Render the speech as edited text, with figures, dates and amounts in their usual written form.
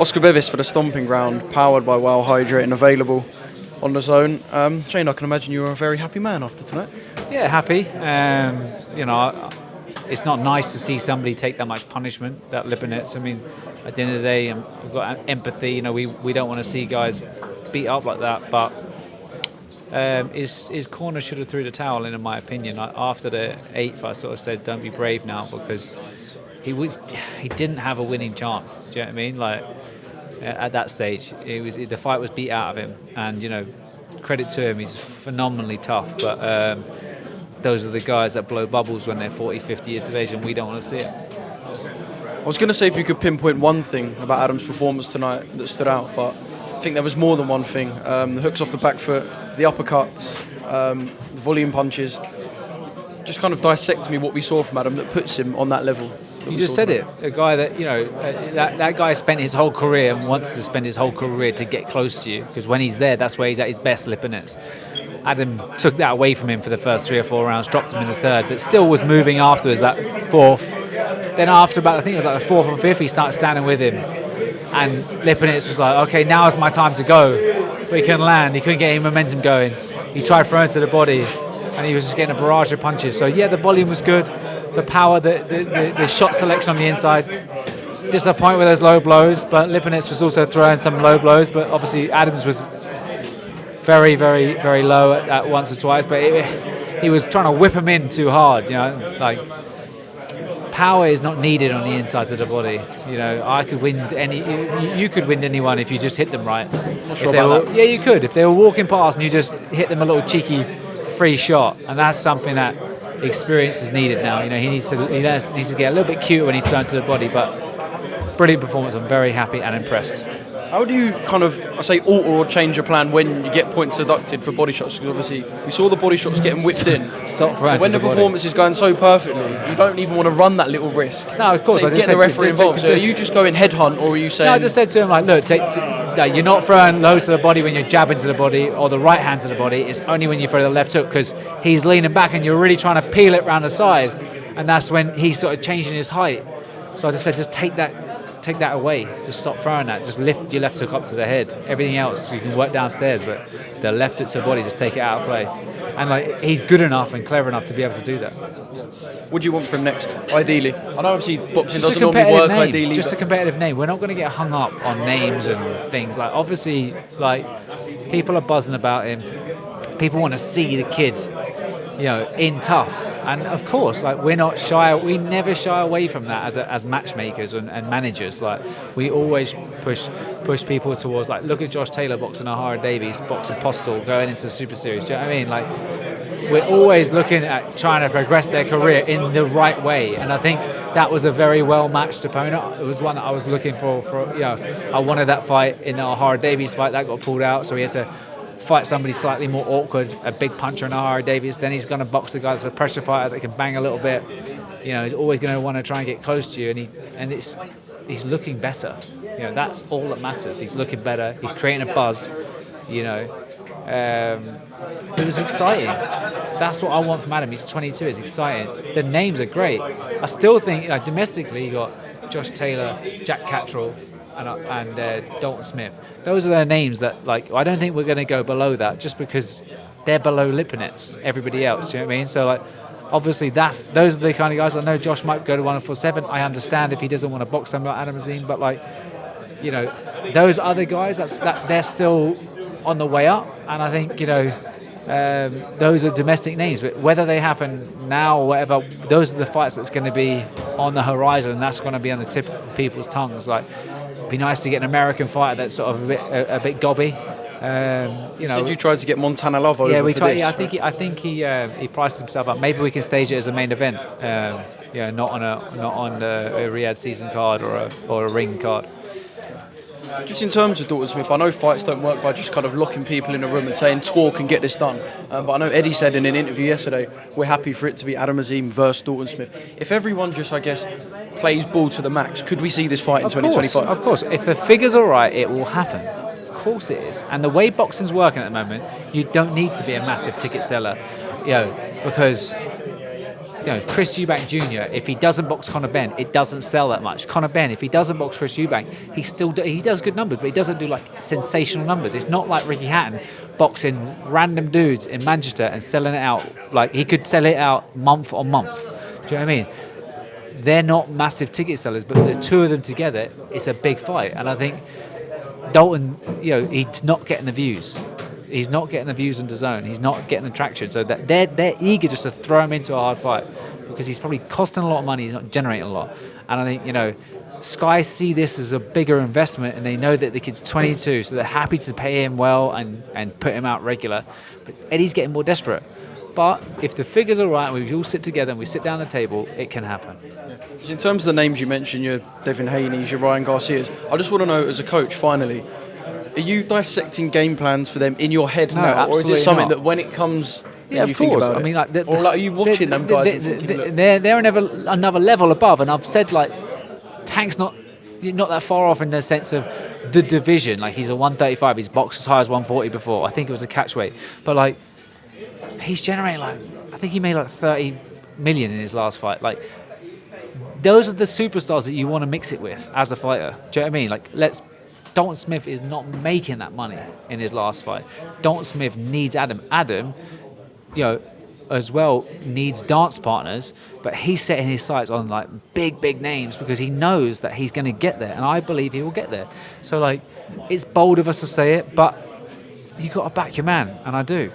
Oscar Bevis for the Stomping Ground, powered by Wow Hydrate and available on the DAZN. Shane, I can imagine you were a very happy man after tonight. Yeah, happy. It's not nice to see somebody take that much punishment, that Lipinets. I mean, at the end of the day, we've got empathy. You know, we don't want to see guys beat up like that. But his corner should have threw the towel in my opinion. After the 8th, I sort of said, don't be brave now, because he didn't have a winning chance. Do you know what I mean? Like, at that stage, the fight was beat out of him, and credit to him, he's phenomenally tough. But those are the guys that blow bubbles when they're 40, 50 years of age, and we don't want to see it. I was going to say if you could pinpoint one thing about Adam's performance tonight that stood out, but I think there was more than one thing. The hooks off the back foot, the uppercuts, the volume punches. Just kind of dissect me what we saw from Adam that puts him on that level. You just said it. A guy that, that guy spent his whole career and wants to spend his whole career to get close to you, because when he's there, that's where he's at his best, Lipinets. Adam took that away from him for the first 3 or 4 rounds, dropped him in the 3rd, but still was moving afterwards, that 4th. Then after about, I think it was like the 4th or 5th, he started standing with him. And Lipinets was like, okay, now is my time to go. But he couldn't land, he couldn't get any momentum going. He tried throwing to the body, and he was just getting a barrage of punches. So yeah, the volume was good. The power, the shot selection on the inside. Disappointed with those low blows, but Lipinets was also throwing some low blows. But obviously Adams was very, very, very low at once or twice. But he was trying to whip him in too hard. Like power is not needed on the inside of the body. I could win you could win anyone if you just hit them right. Not sure about that. Yeah, you could. If they were walking past and you just hit them a little cheeky free shot, and that's something that experience is needed now. He needs to get a little bit cuter when he's thrown to the body, but brilliant performance. I'm very happy and impressed. How do you kind of, alter or change your plan when you get points deducted for body shots? Because obviously we saw the body shots getting whipped in. Stop when the performance is going so perfectly, you don't even want to run that little risk. No, of course. So get the referee involved. So are you just going headhunt, or are you saying? No, I just said to him, like, look, you're not throwing lows to the body when you're jabbing to the body or the right hand to the body. It's only when you throw the left hook, because he's leaning back and you're really trying to peel it around the side, and that's when he's sort of changing his height. So I just said, just take that away. Just stop throwing that. Just lift your left hook up to the head. Everything else you can work downstairs, but the left hook to the body, just take it out of play. And he's good enough and clever enough to be able to do that. What do you want from next, ideally? I know obviously boxing doesn't normally work name. ideally. Just a competitive name. We're not going to get hung up on names and things. Like, obviously, people are buzzing about him. People want to see the kid, in tough. And of course, we never shy away from that as matchmakers and managers. We always push people towards, look at Josh Taylor boxing O'Hara Davies, boxing Postal, going into the Super Series. Do you know what I mean? We're always looking at trying to progress their career in the right way. And I think that was a very well-matched opponent. It was one that I was looking for. I wanted that fight in the O'Hara Davies fight. That got pulled out, so he had to fight somebody slightly more awkward, a big puncher in O'Hara Davies. Then he's going to box the guy that's a pressure fighter that can bang a little bit. He's always going to want to try and get close to you, and he's looking better. That's all that matters. He's looking better. He's creating a buzz. It was exciting. That's what I want from Adam. He's 22. It's exciting. The names are great. I still think domestically you got Josh Taylor, Jack Cattrall, and Dalton Smith. Those are their names that, I don't think we're going to go below that, just because they're below Lipinets, everybody else. Do you know what I mean? So, obviously, those are the kind of guys. I know Josh might go to 147. I understand if he doesn't want to box somebody like Adam Azim, but those other guys, they're still on the way up, and I think those are domestic names. But whether they happen now or whatever, those are the fights that's going to be on the horizon, and that's going to be on the tip of people's tongues. It'd be nice to get an American fighter that's sort of a bit gobby. So you tried to get Montana Love over we tried. This. Yeah, I think he priced himself up. Maybe we can stage it as a main event. Not on a Riyadh season card or a ring card. Just in terms of Dalton Smith, I know fights don't work by just kind of locking people in a room and saying talk and get this done. But I know Eddie said in an interview yesterday, we're happy for it to be Adam Azim versus Dalton Smith. If everyone just, plays ball to the max, could we see this fight in 2025? Of course. If the figures are right, it will happen. Of course it is. And the way boxing's working at the moment, you don't need to be a massive ticket seller, because Chris Eubank Jr., if he doesn't box Conor Benn, it doesn't sell that much. Conor Benn, if he doesn't box Chris Eubank, he does good numbers, but he doesn't do like sensational numbers. It's not like Ricky Hatton boxing random dudes in Manchester and selling it out. Like, he could sell it out month on month. Do you know what I mean? They're not massive ticket sellers, but the two of them together, it's a big fight. And I think Dalton, he's not getting the views. He's not getting the views on DAZN. He's not getting the traction. So that they're eager just to throw him into a hard fight because he's probably costing a lot of money. He's not generating a lot. And I think, Sky see this as a bigger investment, and they know that the kid's 22, so they're happy to pay him well and put him out regular. But Eddie's getting more desperate. But if the figures are right and we all sit together and we sit down at the table, it can happen. In terms of the names you mentioned, your Devin Haney's, your Ryan Garcia's, I just want to know, as a coach, finally, are you dissecting game plans for them in your head now? Or is it something that when it comes, yeah, of think course. about I mean, like, or are you watching them guys and thinking, look, they're another level above, and I've said, like, Tank's not that far off in the sense of the division. Like, he's a 135, he's boxed as high as 140 before. I think it was a catch weight, but like, he's generating I think he made like 30 million in his last fight. Like, those are the superstars that you want to mix it with as a fighter. Do you know what I mean? Like, Dalton Smith is not making that money in his last fight. Dalton Smith needs Adam. Adam, as well, needs dance partners, but he's setting his sights on like big names because he knows that he's going to get there, and I believe he will get there. So, like, it's bold of us to say it, but you got to back your man, and I do.